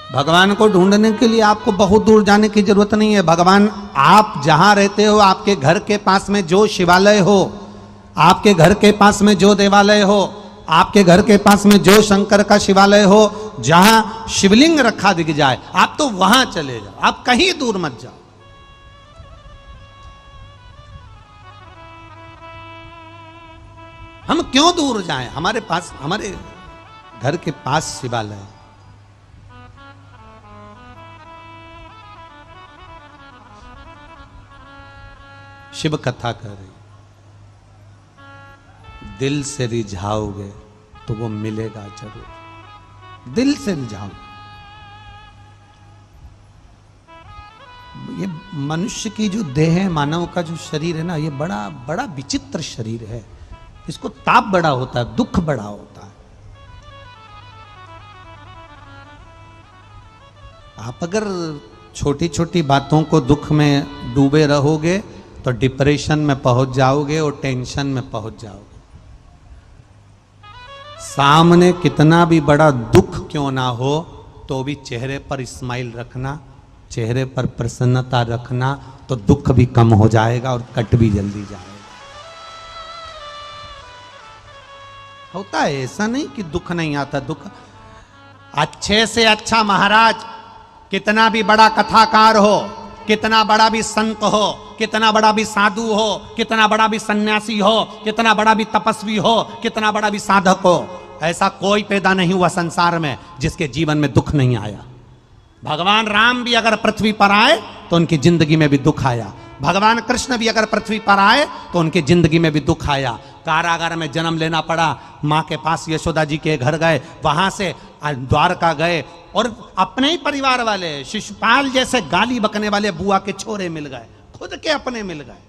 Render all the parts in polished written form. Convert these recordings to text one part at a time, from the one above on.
भगवान को ढूंढने के लिए आपको बहुत दूर जाने की जरूरत नहीं है। भगवान आप जहां रहते हो, आपके घर के पास में जो शिवालय हो, आपके घर के पास में जो देवालय हो, आपके घर के पास में जो शंकर का शिवालय हो, जहां शिवलिंग रखा दिख जाए, आप तो वहां चले जाओ, आप कहीं दूर मत जाओ। हम क्यों दूर जाएं? हमारे पास, हमारे घर के पास शिवालय है। शिव कथा कर रही, दिल से रिझाओगे तो वो मिलेगा जरूर। दिल से रिझाओ। ये मनुष्य की जो देह है, मानव का जो शरीर है ना, ये बड़ा बड़ा विचित्र शरीर है। इसको ताप बड़ा होता है, दुख बड़ा होता है। आप अगर छोटी छोटी बातों को दुख में डूबे रहोगे तो डिप्रेशन में पहुंच जाओगे और टेंशन में पहुंच जाओगे। सामने कितना भी बड़ा दुख क्यों ना हो तो भी चेहरे पर स्माइल रखना, चेहरे पर प्रसन्नता रखना, तो दुख भी कम हो जाएगा और कट भी जल्दी जाएगा। होता है ऐसा नहीं कि दुख नहीं आता, दुख अच्छे से अच्छा महाराज कितना भी बड़ा कथाकार हो, कितना बड़ा भी संत हो, कितना बड़ा भी साधु हो, कितना बड़ा भी सन्यासी हो, कितना बड़ा भी तपस्वी हो, कितना बड़ा भी साधक हो, ऐसा कोई पैदा नहीं हुआ संसार में जिसके जीवन में दुख नहीं आया। भगवान राम भी अगर पृथ्वी पर आए तो उनकी जिंदगी में भी दुख आया। भगवान कृष्ण भी अगर पृथ्वी पर आए तो उनकी जिंदगी में भी दुख आया। कारागार में जन्म लेना पड़ा, माँ के पास यशोदा जी के घर गए, वहां से द्वारका गए और अपने ही परिवार वाले शिशुपाल जैसे गाली बकने वाले बुआ के छोरे मिल गए, खुद के अपने मिल गए।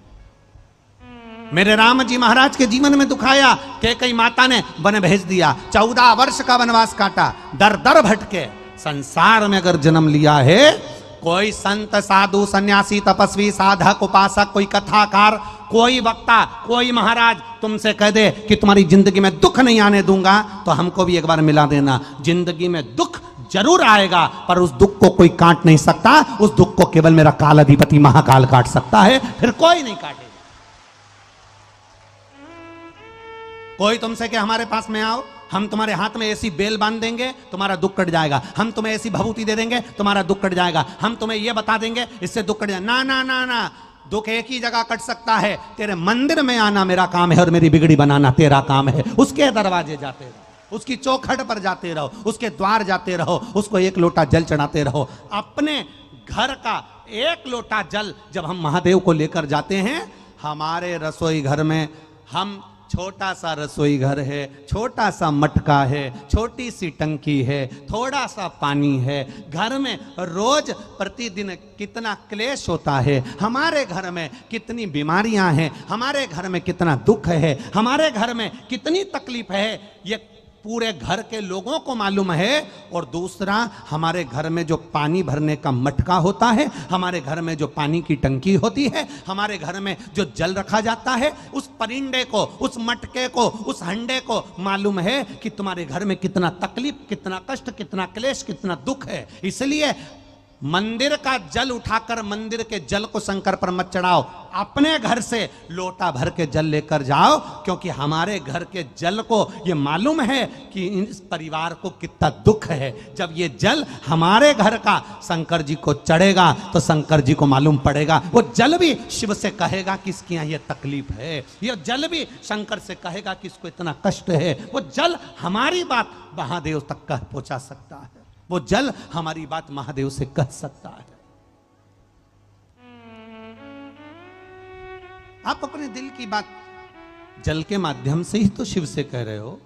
मेरे राम जी महाराज के जीवन में दुखाया कि कई माता ने वन भेज दिया, 14 वर्ष का वनवास काटा, दर दर भटके। संसार में अगर जन्म लिया है, कोई संत साधु सन्यासी तपस्वी साधक उपासक, कोई कथाकार, कोई वक्ता, कोई महाराज तुमसे कह दे कि तुम्हारी जिंदगी में दुख नहीं आने दूंगा, तो हमको भी एक बार मिला देना। जिंदगी में दुख जरूर आएगा, पर उस दुख को कोई काट नहीं सकता। उस दुख को केवल मेरा काल अधिपति महाकाल काट सकता है, फिर कोई नहीं काटेगा। कोई तुमसे कि हमारे पास में आओ, हम तुम्हारे हाथ में ऐसी बेल बांध देंगे तुम्हारा दुख कट जाएगा, हम तुम्हें ऐसी भभूति दे देंगे तुम्हारा दुख कट जाएगा, हम तुम्हें यह बता देंगे इससे दुख कट जाएगा। ना ना ना ना, दुख एक ही जगह कट सकता है, तेरे मंदिर में आना मेरा काम है और मेरी बिगड़ी बनाना तेरा काम है। उसके दरवाजे जाते रहो, उसकी चौखट पर जाते रहो, उसके द्वार जाते रहो, उसको एक लोटा जल चढ़ाते रहो। अपने घर का एक लोटा जल जब हम महादेव को लेकर जाते हैं, हमारे रसोई घर में हम छोटा सा रसोई घर है, छोटा सा मटका है, छोटी सी टंकी है, थोड़ा सा पानी है। घर में रोज प्रतिदिन कितना क्लेश होता है, हमारे घर में कितनी बीमारियां हैं, हमारे घर में कितना दुख है, हमारे घर में कितनी तकलीफ है, ये पूरे घर के लोगों को मालूम है। और दूसरा, हमारे घर में जो पानी भरने का मटका होता है, हमारे घर में जो पानी की टंकी होती है, हमारे घर में जो जल रखा जाता है, उस परिंडे को, उस मटके को, उस हंडे को मालूम है कि तुम्हारे घर में कितना तकलीफ, कितना कष्ट, कितना क्लेश, कितना दुख है। इसलिए मंदिर का जल उठाकर मंदिर के जल को शंकर पर मत चढ़ाओ, अपने घर से लोटा भर के जल लेकर जाओ, क्योंकि हमारे घर के जल को ये मालूम है कि इस परिवार को कितना दुख है। जब ये जल हमारे घर का शंकर जी को चढ़ेगा तो शंकर जी को मालूम पड़ेगा। वो जल भी शिव से कहेगा कि इसकी यहाँ ये तकलीफ है, ये जल भी शंकर से कहेगा कि इसको इतना कष्ट है। वो जल हमारी बात महादेव तक कह पहुंचा सकता है, वो जल हमारी बात महादेव से कह सकता है। आप अपने दिल की बात जल के माध्यम से ही तो शिव से कह रहे हो।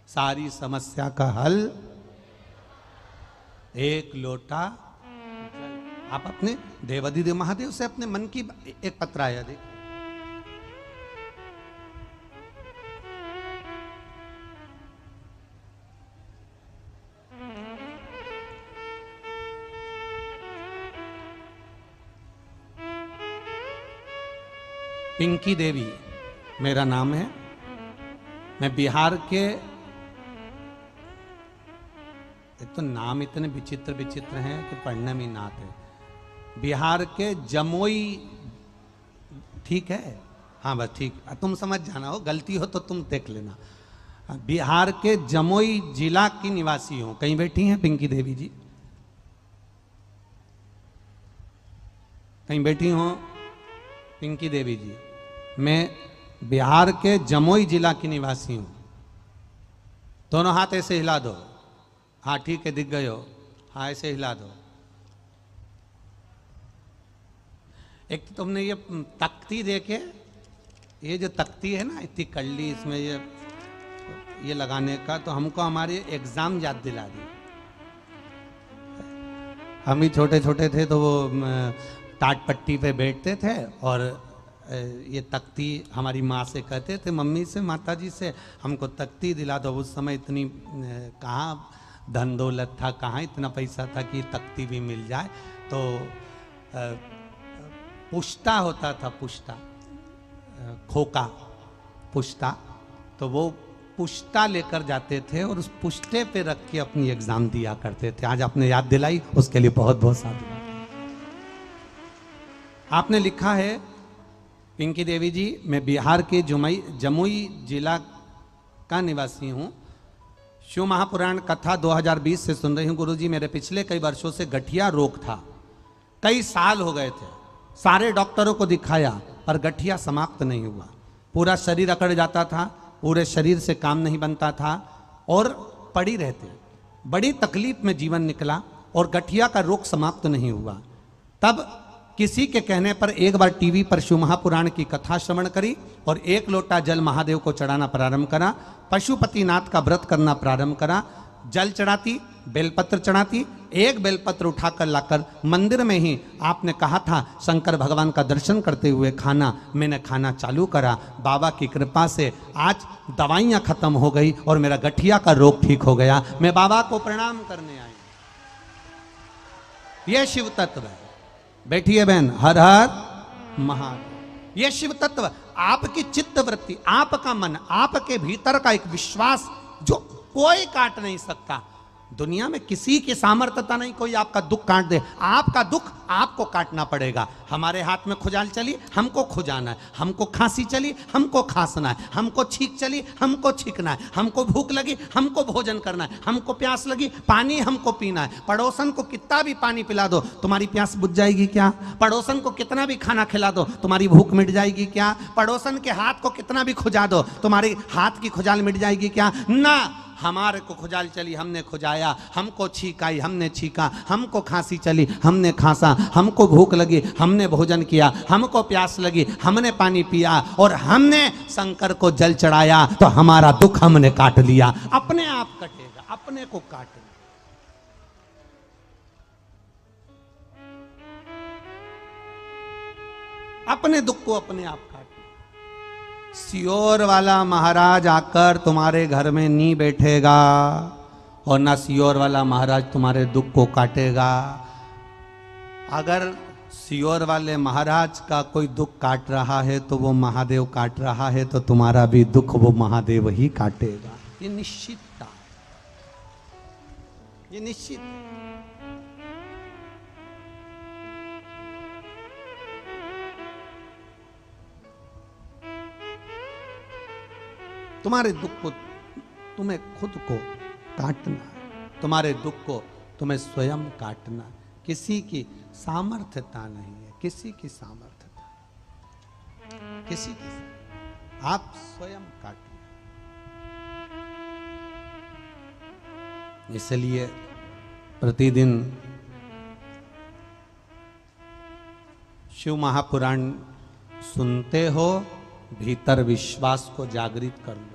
सारी समस्या का हल एक लोटा जल। आप अपने देवाधिदेव महादेव से अपने मन की एक पत्र आया देख, पिंकी देवी मेरा नाम है। मैं बिहार के तो नाम इतने विचित्र विचित्र हैं कि पढ़ने में ना आते। बिहार के जमुई, ठीक है, हाँ बस ठीक, तुम समझ जाना, हो गलती हो तो तुम देख लेना। बिहार के जमुई जिला की निवासी हूं। कहीं बैठी हैं पिंकी देवी जी? कहीं बैठी हो पिंकी देवी जी? मैं बिहार के जमुई जिला की निवासी हूं। दोनों हाथ ऐसे हिला दो। हाँ ठीक है, दिख गए हो। हाँ ऐसे हिला दो। एक तो तुमने ये तख्ती देखे, ये जो तख्ती है ना इतनी कल्ली, इसमें ये लगाने का, तो हमको हमारी एग्जाम याद दिला दी। हम ही छोटे छोटे थे तो वो टाट पट्टी पे बैठते थे और ये तख्ती हमारी माँ से कहते थे, मम्मी से, माता जी से, हमको तख्ती दिला दो। उस समय इतनी कहाँ धन दौलत था, कहाँ इतना पैसा था कि तख्ती भी मिल जाए। तो पुश्ता होता था, पुश्ता, खोका पुश्ता, तो वो पुश्ता लेकर जाते थे और उस पुश्ते पे रख के अपनी एग्जाम दिया करते थे। आज आपने याद दिलाई, उसके लिए बहुत बहुत साधुवाद। आपने लिखा है पिंकी देवी जी, मैं बिहार के जमुई जिला का निवासी हूं। शिव महापुराण कथा 2020 से सुन रही हूं। गुरुजी, मेरे पिछले कई वर्षों से गठिया रोग था, कई साल हो गए थे, सारे डॉक्टरों को दिखाया पर गठिया समाप्त नहीं हुआ। पूरा शरीर अकड़ जाता था, पूरे शरीर से काम नहीं बनता था और पड़ी रहते। बड़ी तकलीफ में जीवन निकला और गठिया का रोग समाप्त नहीं हुआ। तब किसी के कहने पर एक बार टीवी पर शिव महापुराण की कथा श्रवण करी और 1 लोटा जल महादेव को चढ़ाना प्रारंभ करा। पशुपतिनाथ का व्रत करना प्रारंभ करा। जल चढ़ाती, बेलपत्र चढ़ाती, एक बेलपत्र उठाकर लाकर मंदिर में ही आपने कहा था शंकर भगवान का दर्शन करते हुए खाना। मैंने खाना चालू करा। बाबा की कृपा से आज दवाइयाँ खत्म हो गई और मेरा गठिया का रोग ठीक हो गया। मैं बाबा को प्रणाम करने आई। यह शिव तत्व है। बैठिए बहन, हर हर महादेव। यह शिव तत्व, आपकी चित्त वृत्ति, आपका मन, आपके भीतर का एक विश्वास जो कोई काट नहीं सकता। दुनिया में किसी की सामर्थ्यता नहीं कोई आपका दुख काट दे। आपका दुख आपको काटना पड़ेगा। हमारे हाथ में खुजाल चली, हमको खुजाना है। हमको खांसी चली, हमको खांसना है। हमको छींक चली, हमको छींकना है। हमको भूख लगी, हमको भोजन करना है। हमको प्यास लगी, पानी हमको पीना है। पड़ोसन को कितना भी पानी पिला दो, तुम्हारी प्यास बुझ जाएगी क्या? पड़ोसन को कितना भी खाना खिला दो, तुम्हारी भूख मिट जाएगी क्या? पड़ोसन के हाथ को कितना भी खुजा दो, तुम्हारी हाथ की खुजाल मिट जाएगी क्या? ना, हमारे को खुजाल चली, हमने खुजाया। हमको छींक आई, हमने छींका। हमको खांसी चली, हमने खांसा। हमको भूख लगी, हमने भोजन किया। हमको प्यास लगी, हमने पानी पिया और हमने शंकर को जल चढ़ाया। तो हमारा दुख हमने काट लिया। अपने आप कटेगा, अपने को काटेगा। अपने दुख को अपने आप काटे। सियोर वाला महाराज आकर तुम्हारे घर में नहीं बैठेगा और ना सियोर वाला महाराज तुम्हारे दुख को काटेगा। अगर सियोर वाले महाराज का कोई दुख काट रहा है तो वो महादेव काट रहा है, तो तुम्हारा भी दुख वो महादेव ही काटेगा। ये निश्चित था, ये निश्चित। तुम्हारे दुख को तुम्हें खुद को काटना है। तुम्हारे दुख को तुम्हें स्वयं काटना। किसी की सामर्थ्यता नहीं है, किसी की सामर्थ्यता, किसी की, आप स्वयं काटिए। इसलिए प्रतिदिन शिव महापुराण सुनते हो, भीतर विश्वास को जागृत कर लो।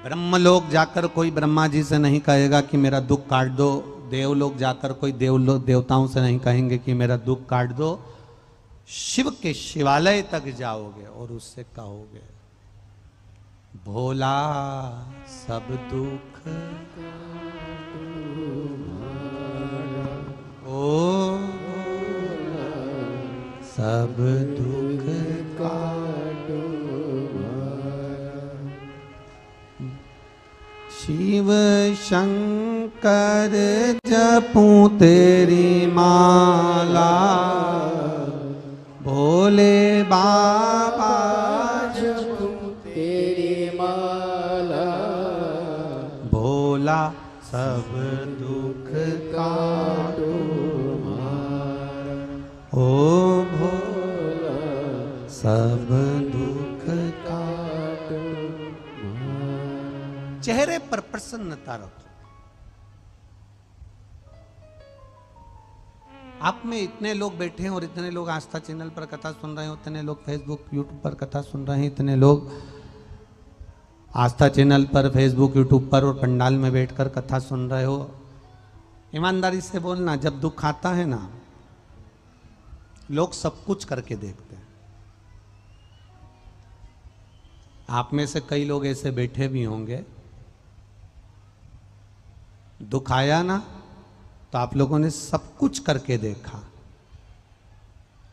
ब्रह्मलोक जाकर कोई ब्रह्मा जी से नहीं कहेगा कि मेरा दुख काट दो। देवलोक जाकर कोई देवताओं से नहीं कहेंगे कि मेरा दुख काट दो। शिव के शिवालय तक जाओगे और उससे कहोगे, भोला सब दुख ओ सब दुख काटो। शिव शंकर जपूं तेरी माला, भोले बाबा जपूं तेरी माला, भोला सब दुख काटो ओ भोला सब दुख काटो। चेहरे पर प्रसन्नता रखो। आप में इतने लोग बैठे हैं और इतने लोग आस्था चैनल पर कथा सुन रहे हैं, इतने लोग फेसबुक यूट्यूब पर कथा सुन रहे हैं, इतने लोग आस्था चैनल पर फेसबुक यूट्यूब पर और पंडाल में बैठकर कथा सुन रहे हो। ईमानदारी से बोलना, जब दुख आता है ना, लोग सब कुछ करके देखते हैं। आप में से कई लोग ऐसे बैठे भी होंगे, दुख आया ना तो आप लोगों ने सब कुछ करके देखा।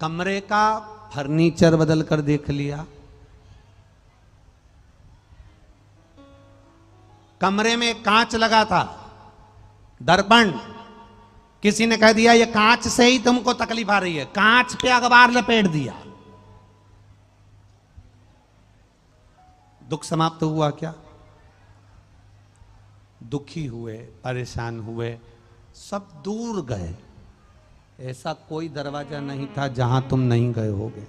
कमरे का फर्नीचर बदल कर देख लिया, कमरे में कांच लगा था, दर्पण, किसी ने कह दिया ये कांच से ही तुमको तकलीफ आ रही है, कांच पे अखबार लपेट दिया। दुख समाप्त हुआ क्या? दुखी हुए, परेशान हुए, सब दूर गए। ऐसा कोई दरवाजा नहीं था जहां तुम नहीं गए होगे,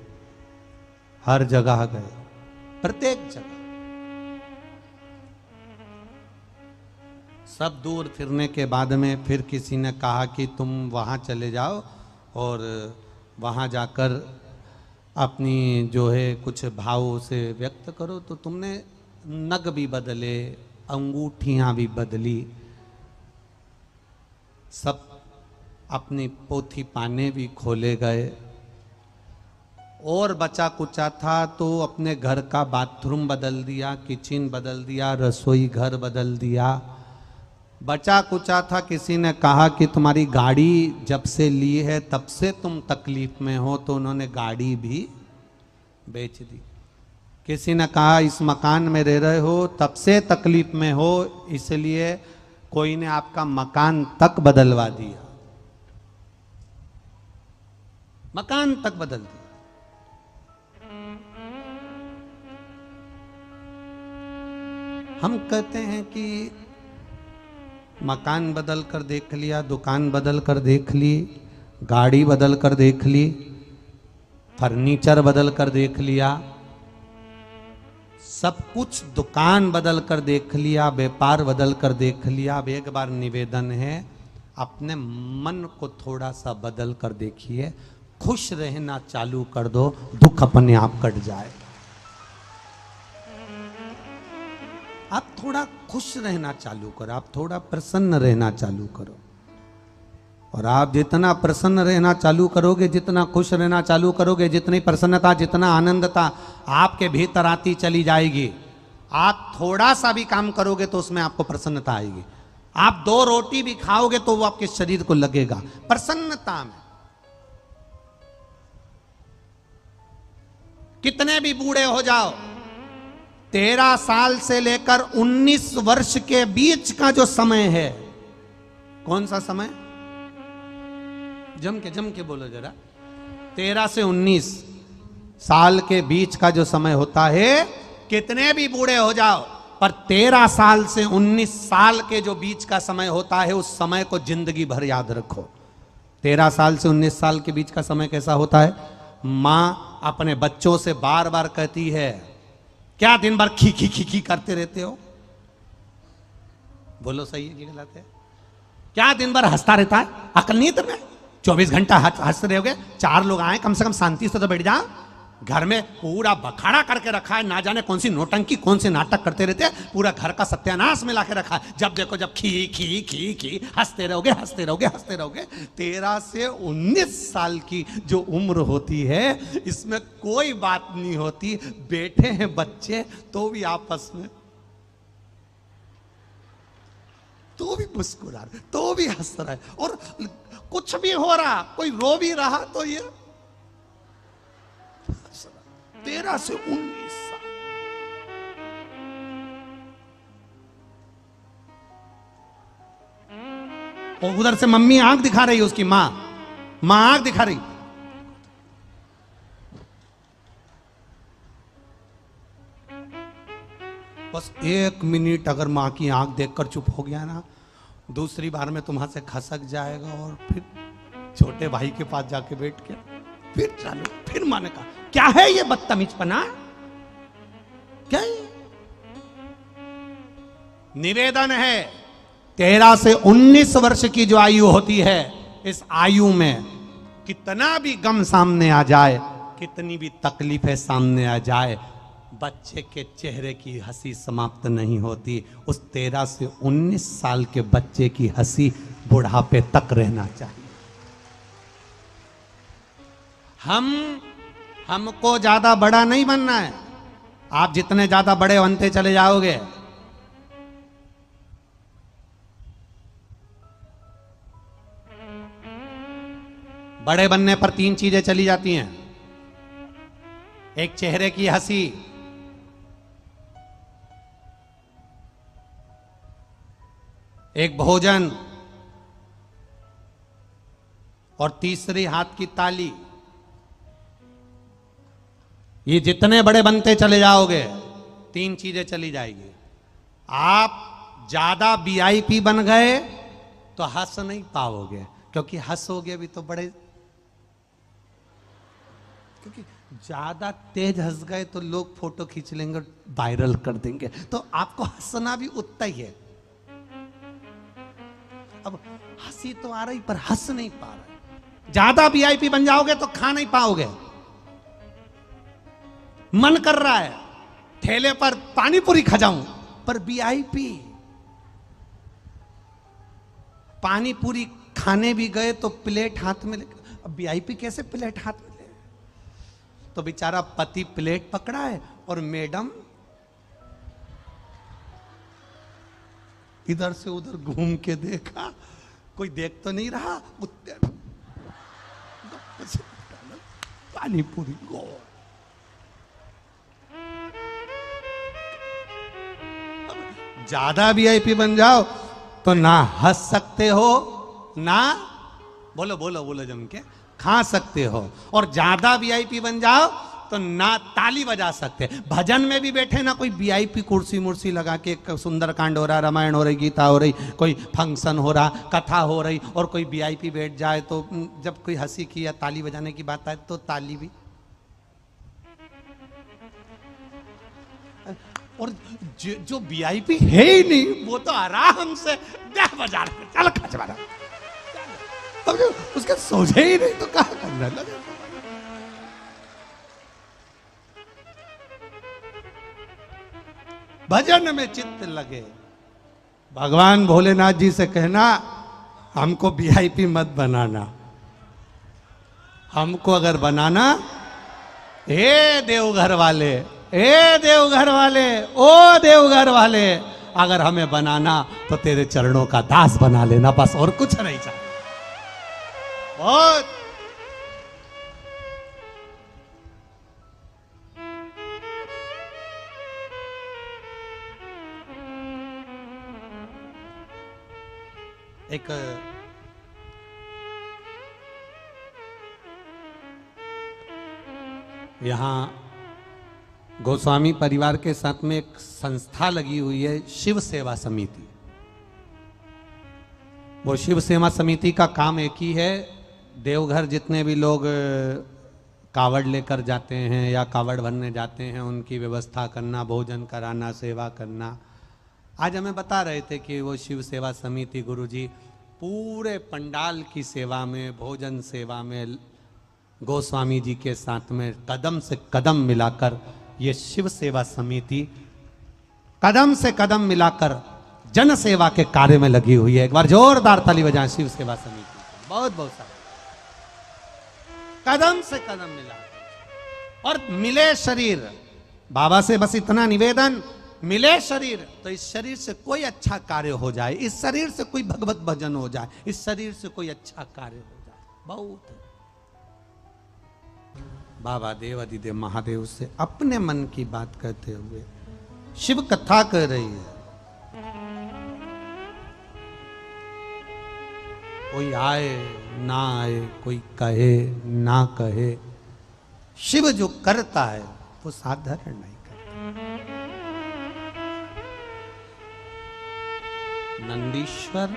हर जगह गए, प्रत्येक जगह। सब दूर फिरने के बाद में फिर किसी ने कहा कि तुम वहाँ चले जाओ और वहाँ जाकर अपनी जो है कुछ भाव से व्यक्त करो। तो तुमने नग भी बदले, अंगूठियाँ भी बदली, सब अपनी पोथी पाने भी खोले गए, और बचा कुचा था तो अपने घर का बाथरूम बदल दिया, किचन बदल दिया, रसोई घर बदल दिया। बचा कुचा था, किसी ने कहा कि तुम्हारी गाड़ी जब से ली है तब से तुम तकलीफ में हो, तो उन्होंने गाड़ी भी बेच दी। किसी ने कहा इस मकान में रह रहे हो तब से तकलीफ में हो, इसलिए कोई ने आपका मकान तक बदलवा दिया, मकान तक बदल दिया। हम कहते हैं कि मकान बदल कर देख लिया, दुकान बदल कर देख ली, गाड़ी बदल कर देख ली, फर्नीचर बदल कर देख लिया, सब कुछ दुकान बदल कर देख लिया, व्यापार बदल कर देख लिया। अब एक बार निवेदन है, अपने मन को थोड़ा सा बदल कर देखिए, खुश रहना चालू कर दो, दुख अपने आप कट जाए। आप थोड़ा खुश रहना चालू करो, आप थोड़ा प्रसन्न रहना चालू करो, और आप जितना प्रसन्न रहना चालू करोगे, जितना खुश रहना चालू करोगे, जितनी प्रसन्नता, जितना आनंदता आपके भीतर आती चली जाएगी। आप थोड़ा सा भी काम करोगे तो उसमें आपको प्रसन्नता आएगी। आप 2 रोटी भी खाओगे तो वो आपके शरीर को लगेगा प्रसन्नता में। कितने भी बूढ़े हो जाओ, 13 साल से लेकर 19 वर्ष के बीच का जो समय है, कौन सा समय? जम के बोलो जरा। 13 से 19 साल के बीच का जो समय होता है, कितने भी बूढ़े हो जाओ, पर 13 साल से 19 साल के जो बीच का समय होता है, उस समय को जिंदगी भर याद रखो। 13 साल से 19 साल के बीच का समय कैसा होता है? माँ अपने बच्चों से बार बार कहती है, क्या दिन भर खी खी खी खी करते रहते हो? बोलो सही है कि गलत है? क्या दिन भर हंसता रहता है? अकल नहीं है तुम्हें? 24 घंटा हंसते रहोगे? 4 लोग आए, कम से कम शांति से तो बैठ जाओ। घर में पूरा बखाड़ा करके रखा है, ना जाने कौन सी नोटंकी, कौन से नाटक करते रहते हैं, पूरा घर का सत्यानाश मिला के रखा है। जब देखो जब खी खी खी खी हंसते रहोगे, हंसते रहोगे, हंसते रहोगे। 13 से 19 साल की जो उम्र होती है, इसमें कोई बात नहीं होती। बैठे हैं बच्चे तो भी आपस में, तो भी मुस्कुरा रहे, तो भी हंस रहा है, और कुछ भी हो रहा, कोई रो भी रहा तो ये 13 से 19 साल। और उधर से मम्मी आंख दिखा रही है, उसकी मां आंख दिखा रही। बस 1 मिनट अगर मां की आंख देखकर चुप हो गया ना, दूसरी बार में तुम से खसक जाएगा और फिर छोटे भाई के पास जाके बैठ के फिर चालू। फिर मां ने कहा क्या है ये बदतमीजपना, क्या है? निवेदन है 13 से 19 वर्ष की जो आयु होती है, इस आयु में कितना भी गम सामने आ जाए, कितनी भी तकलीफें सामने आ जाए, बच्चे के चेहरे की हंसी समाप्त नहीं होती। उस 13 से 19 साल के बच्चे की हंसी बुढ़ापे तक रहना चाहिए। हमको ज्यादा बड़ा नहीं बनना है। आप जितने ज्यादा बड़े बनते चले जाओगे, बड़े बनने पर 3 चीजें चली जाती हैं। एक चेहरे की हंसी, एक भोजन, और तीसरी हाथ की ताली। ये जितने बड़े बनते चले जाओगे 3 चीजें चली जाएगी। आप ज्यादा वीआईपी बन गए तो हंस नहीं पाओगे, क्योंकि हंसोगे भी तो बड़े, क्योंकि ज्यादा तेज हंस गए तो लोग फोटो खींच लेंगे, वायरल कर देंगे। तो आपको हंसना भी उतना ही है। अब हंसी तो आ रही पर हंस नहीं पा रहे। ज्यादा वीआईपी बन जाओगे तो खा नहीं पाओगे। मन कर रहा है ठेले पर पानी पूरी खा जाऊं, पर वीआईपी, पानी पूरी खाने भी गए तो प्लेट हाथ में लेकर, अब वीआईपी कैसे प्लेट हाथ में ले? तो बेचारा पति प्लेट पकड़ा है और मैडम इधर से उधर घूम के देखा, कोई देख तो नहीं रहा, पानी पूरी गो। ज्यादा वीआईपी बन जाओ तो ना हंस सकते हो, ना बोलो बोलो बोलो जम के खा सकते हो, और ज्यादा वीआईपी बन जाओ तो ना ताली बजा सकते। भजन में भी बैठे ना कोई वीआईपी कुर्सी मुर्सी लगा के, सुंदरकांड हो रहा, रामायण हो रही, गीता हो रही, कोई फंक्शन हो रहा, कथा हो रही, और कोई वीआईपी बैठ जाए तो जब कोई हंसी की या ताली बजाने की बात आए तो ताली भी। और जो वीआईपी है ही नहीं वो तो आराम से बजा रहे, चल खच मारा, अब उसके सोचे ही नहीं तो कहा करना लगे। भजन में चित्त लगे। भगवान भोलेनाथ जी से कहना हमको वीआईपी मत बनाना, हमको अगर बनाना, हे देवघर वाले, ए देवघर वाले, ओ देवघर वाले, अगर हमें बनाना तो तेरे चरणों का दास बना लेना, बस और कुछ नहीं चाहिए। बहुत एक यहां गोस्वामी परिवार के साथ में एक संस्था लगी हुई है, शिव सेवा समिति। वो शिव सेवा समिति का काम एक ही है, देवघर जितने भी लोग कावड़ लेकर जाते हैं या कावड़ भरने जाते हैं उनकी व्यवस्था करना, भोजन कराना, सेवा करना। आज हमें बता रहे थे कि वो शिव सेवा समिति गुरुजी पूरे पंडाल की सेवा में, भोजन सेवा में गोस्वामी जी के साथ में कदम से कदम मिलाकर, ये शिव सेवा समिति कदम से कदम मिलाकर जन सेवा के कार्य में लगी हुई है। एक बार जोरदार ताली बजाएं शिव सेवा समिति। बहुत बहुत सारा कदम से कदम मिला और मिले शरीर। बाबा से बस इतना निवेदन, मिले शरीर तो इस शरीर से कोई अच्छा कार्य हो जाए, इस शरीर से कोई भगवत भजन हो जाए, इस शरीर से कोई अच्छा कार्य हो जाए। बहुत बाबा देव अधिदेव महादेव से अपने मन की बात करते हुए शिव कथा कर रही है। कोई आए ना आए, कोई कहे ना कहे, शिव जो करता है वो साधारण नहीं करता। नंदीश्वर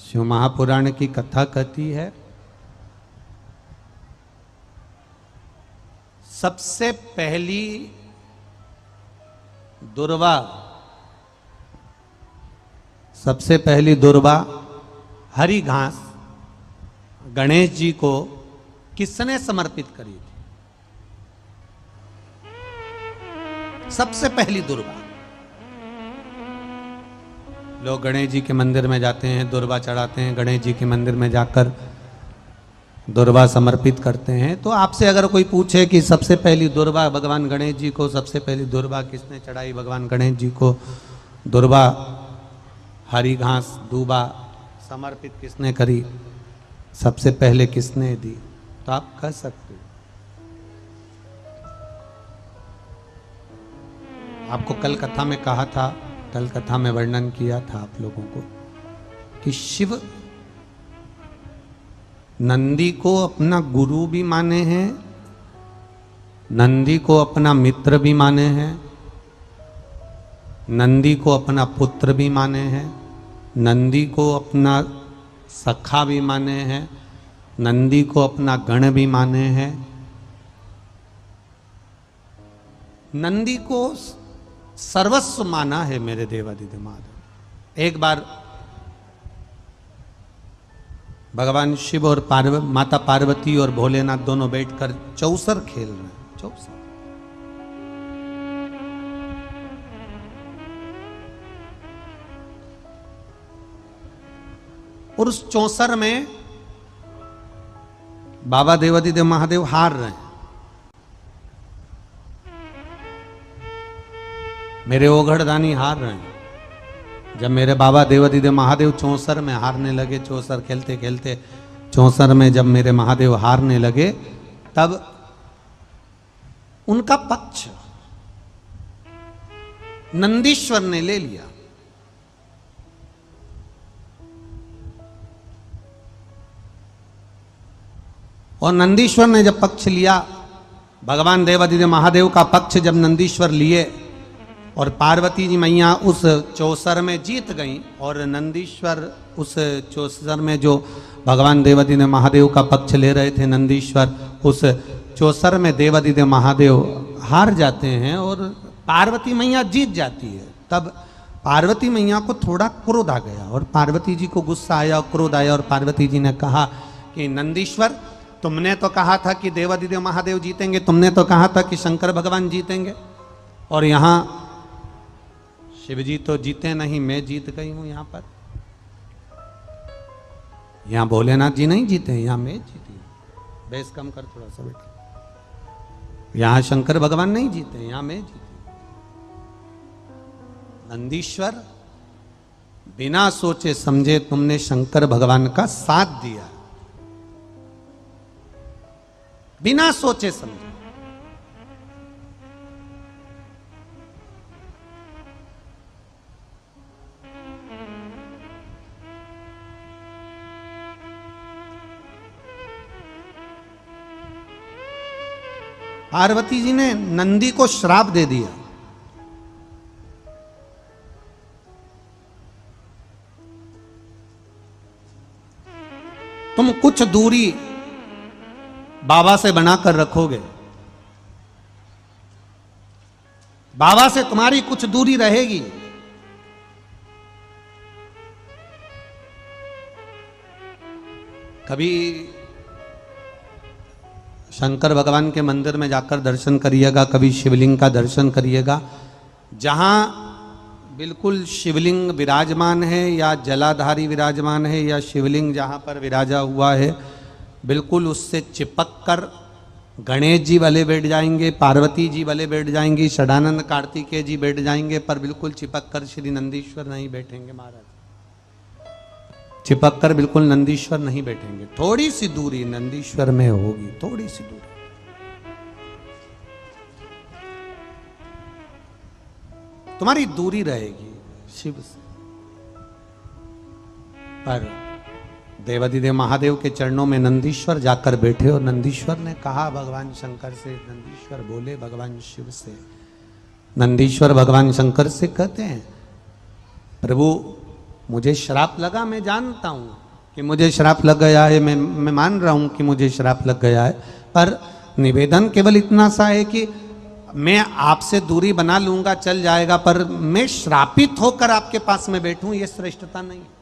शिव महापुराण की कथा कहती है, सबसे पहली दुर्वा, सबसे पहली दुर्वा हरी घास गणेश जी को किसने समर्पित करी थी? सबसे पहली दुर्वा। लोग गणेश जी के मंदिर में जाते हैं, दुर्वा चढ़ाते हैं, गणेश जी के मंदिर में जाकर दुर्वा समर्पित करते हैं। तो आपसे अगर कोई पूछे कि सबसे पहली दुर्वा भगवान गणेश जी को, सबसे पहली दुर्वा किसने चढ़ाई भगवान गणेश जी को, दुर्वा हरी घास दूबा समर्पित किसने करी, सबसे पहले किसने दी, तो आप कह सकते हो। आपको कल कथा में कहा था, कल कथा में वर्णन किया था आप लोगों को कि शिव नंदी को अपना गुरु भी माने हैं, नंदी को अपना मित्र भी माने हैं, नंदी को अपना पुत्र भी माने हैं, नंदी को अपना सखा भी माने हैं, नंदी को अपना गण भी माने हैं। नंदी को सर्वस्व माना है मेरे देवादिदेव महादेव। एक बार भगवान शिव और माता पार्वती और भोलेनाथ दोनों बैठकर चौसर खेल रहे हैं। चौसर और उस चौसर में बाबा देवादिदेव महादेव हार रहे हैं। मेरे ओघड़दानी हार रहे हैं। जब मेरे बाबा देवादिदेव महादेव चौसर में हारने लगे, चौसर खेलते खेलते चौसर में जब मेरे महादेव हारने लगे, तब उनका पक्ष नंदीश्वर ने ले लिया। और नंदीश्वर ने जब पक्ष लिया, भगवान देवादिदेव महादेव का पक्ष जब नंदीश्वर लिए और पार्वती जी मैया उस चौसर में जीत गई, और नंदीश्वर उस चौसर में जो भगवान देवादिदेव महादेव का पक्ष ले रहे थे, नंदीश्वर उस चौसर में देवादिदेव महादेव हार जाते हैं और पार्वती मैया जीत जाती है। तब पार्वती मैया को थोड़ा क्रोध आ गया और पार्वती जी को गुस्सा आया और क्रोध आया, और पार्वती जी ने कहा कि नंदीश्वर, तुमने तो कहा था कि देवादिदेव महादेव जीतेंगे, तुमने तो कहा था कि शंकर भगवान जीतेंगे, और यहाँ शिवजी तो जीते नहीं, मैं जीत गई हूं। यहां पर यहां भोलेनाथ जी नहीं जीते, यहां मैं जीती। बेस कम कर थोड़ा सा बेटा। यहां शंकर भगवान नहीं जीते, यहां मैं जीती। नंदीश्वर, बिना सोचे समझे तुमने शंकर भगवान का साथ दिया, बिना सोचे समझे। पार्वती जी ने नंदी को श्राप दे दिया। तुम कुछ दूरी बाबा से बनाकर रखोगे, बाबा से तुम्हारी कुछ दूरी रहेगी। कभी शंकर भगवान के मंदिर में जाकर दर्शन करिएगा, कभी शिवलिंग का दर्शन करिएगा। जहां बिल्कुल शिवलिंग विराजमान है या जलाधारी विराजमान है या शिवलिंग जहां पर विराजा हुआ है, बिल्कुल उससे चिपक कर गणेश जी वाले बैठ जाएंगे, पार्वती जी वाले बैठ जाएंगी, षडानंद कार्तिकेय जी बैठ जाएंगे, पर बिल्कुल चिपक कर श्री नंदीश्वर नहीं बैठेंगे। महाराज चिपक कर बिल्कुल नंदीश्वर नहीं बैठेंगे। थोड़ी सी दूरी नंदीश्वर में होगी, थोड़ी सी दूरी। तुम्हारी दूरी रहेगी शिव से, पर देवाधिदेव महादेव के चरणों में नंदीश्वर जाकर बैठे और नंदीश्वर ने कहा भगवान शंकर से, नंदीश्वर बोले भगवान शिव से, नंदीश्वर भगवान शंकर से कहते हैं प्रभु मुझे श्राप लगा, मैं जानता हूं कि मुझे श्राप लग गया है, मैं मान रहा हूं कि मुझे श्राप लग गया है, पर निवेदन केवल इतना सा है कि मैं आपसे दूरी बना लूंगा चल जाएगा, पर मैं श्रापित होकर आपके पास में बैठूं ये श्रेष्ठता नहीं है।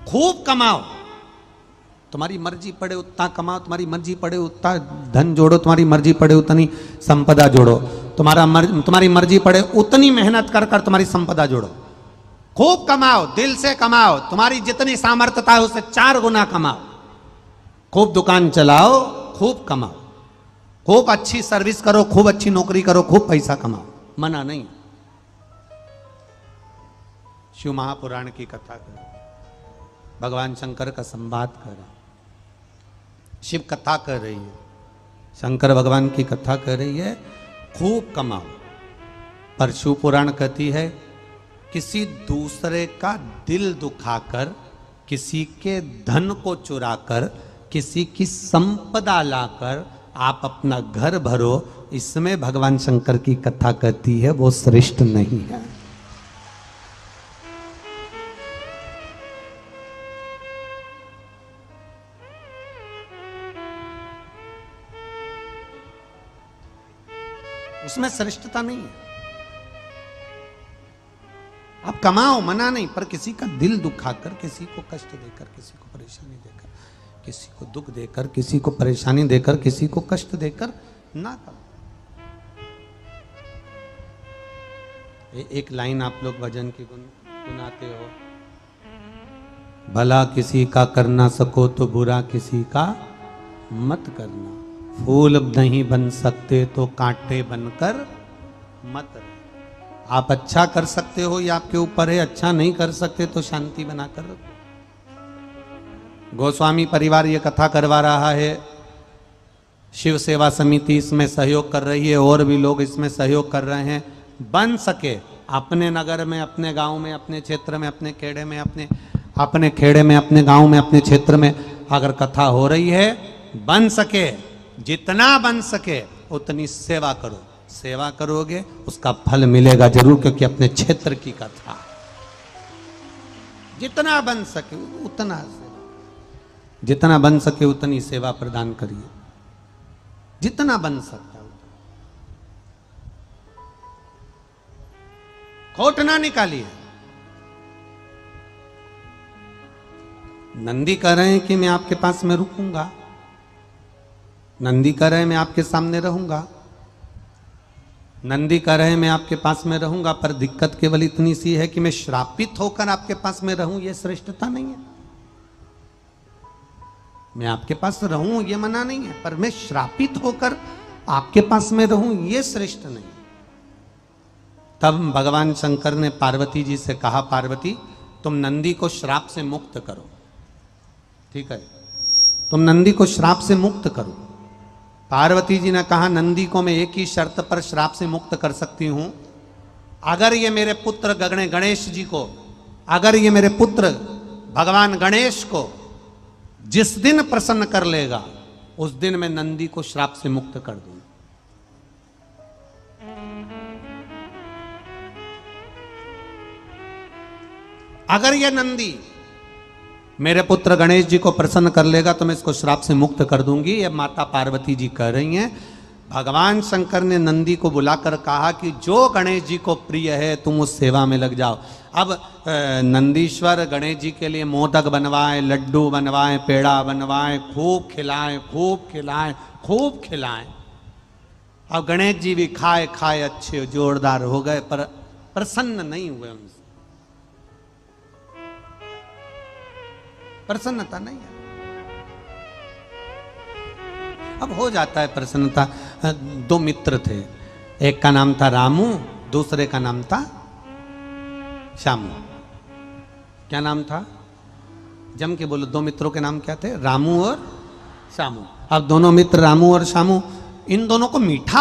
खूब कमाओ, तुम्हारी मर्जी पड़े उतना कमाओ, तुम्हारी मर्जी पड़े उतना धन जोड़ो, तुम्हारी मर्जी पड़े उतनी संपदा जोड़ो, तुम्हारी मर्जी पड़े उतनी मेहनत कर कर तुम्हारी संपदा जोड़ो, खूब कमाओ, दिल से कमाओ, तुम्हारी जितनी सामर्थ्यता है उससे 4 गुना कमाओ, खूब दुकान चलाओ, खूब कमाओ, खूब अच्छी सर्विस करो, खूब अच्छी नौकरी करो, खूब पैसा कमाओ, मना नहीं। शिव महापुराण की कथा करो, भगवान शंकर का संवाद कर रहा, शिव कथा कर रही है, शंकर भगवान की कथा कर रही है, खूब कमाओ। पर शिव पुराण कहती है किसी दूसरे का दिल दुखाकर, किसी के धन को चुराकर, किसी की संपदा लाकर आप अपना घर भरो, इसमें भगवान शंकर की कथा कहती है वो श्रेष्ठ नहीं है। उसमें श्रेष्ठता नहीं है। आप कमाओ, मना नहीं, पर किसी का दिल दुखाकर, किसी को कष्ट देकर, किसी को परेशानी देकर, किसी को दुख देकर, किसी को परेशानी देकर, किसी को कष्ट देकर ना करो। एक लाइन आप लोग भजन की गुनगुनाते हो, भला किसी का कर ना सको तो बुरा किसी का मत करना, फूल नहीं बन सकते तो कांटे बनकर मत रहो। आप अच्छा कर सकते हो ये आपके ऊपर है, अच्छा नहीं कर सकते तो शांति बनाकर रखो। गोस्वामी परिवार ये कथा करवा रहा है, शिव सेवा समिति इसमें सहयोग कर रही है, और भी लोग इसमें सहयोग कर रहे हैं। बन सके अपने नगर में, अपने गांव में, अपने क्षेत्र में, अपने खेड़े में, अपने खेड़े में, अपने गांव में, अपने क्षेत्र में अगर कथा हो रही है, बन सके जितना बन सके उतनी सेवा करो। सेवा करोगे उसका फल मिलेगा जरूर, क्योंकि अपने क्षेत्र की कथा, जितना बन सके उतना सेवा, जितना बन सके उतनी सेवा प्रदान करिए, जितना बन सकता है। खोट ना निकालिए। नंदी कह रहे हैं कि मैं आपके पास में रुकूंगा, नंदी कह रहे हैं मैं आपके सामने रहूंगा, नंदी कह रहे हैं मैं आपके पास में रहूंगा, पर दिक्कत केवल इतनी सी है कि मैं श्रापित होकर आपके पास में रहूं, यह श्रेष्ठता नहीं है। मैं आपके पास रहूं यह मना नहीं है, पर मैं श्रापित होकर आपके पास में रहूं यह श्रेष्ठ नहीं। तब भगवान शंकर ने पार्वती जी से कहा, पार्वती तुम नंदी को श्राप से मुक्त करो, ठीक है, तुम नंदी को श्राप से मुक्त करो। पार्वती जी ने कहा, नंदी को मैं एक ही शर्त पर श्राप से मुक्त कर सकती हूं, अगर ये मेरे पुत्र गणेश जी को, अगर ये मेरे पुत्र भगवान गणेश को जिस दिन प्रसन्न कर लेगा उस दिन मैं नंदी को श्राप से मुक्त कर दूंगा। अगर ये नंदी मेरे पुत्र गणेश जी को प्रसन्न कर लेगा तो मैं इसको श्राप से मुक्त कर दूंगी। ये माता पार्वती जी कह रही हैं। भगवान शंकर ने नंदी को बुलाकर कहा कि जो गणेश जी को प्रिय है तुम उस सेवा में लग जाओ। अब नंदीश्वर गणेश जी के लिए मोदक बनवाए, लड्डू बनवाए, पेड़ा बनवाए, खूब खिलाएं, खूब खिलाएं, खूब खिलाएं। अब गणेश जी भी खाए खाए अच्छे जोरदार हो गए, पर प्रसन्न नहीं हुए, उनसे प्रसन्नता नहीं है। अब हो जाता है प्रसन्नता। दो मित्र थे, एक का नाम था रामू, दूसरे का नाम था श्यामू। क्या नाम था? जम के बोलो, दो मित्रों के नाम क्या थे? रामू और श्यामू। अब दोनों मित्र रामू और श्यामू, इन दोनों को मीठा